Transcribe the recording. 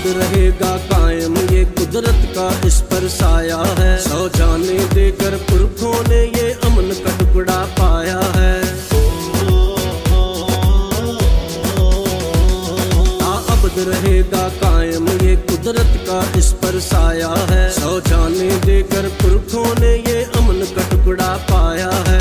रहेगा कायम ये कुदरत का इस पर साया है। 100 जाने देकर पुरखों ने ये अमन का टुकड़ा पाया है। अबद रहेगा कायम ये कुदरत का इस पर साया है। 100 जाने देकर पुरखों ने ये अमन का टुकड़ा पाया है।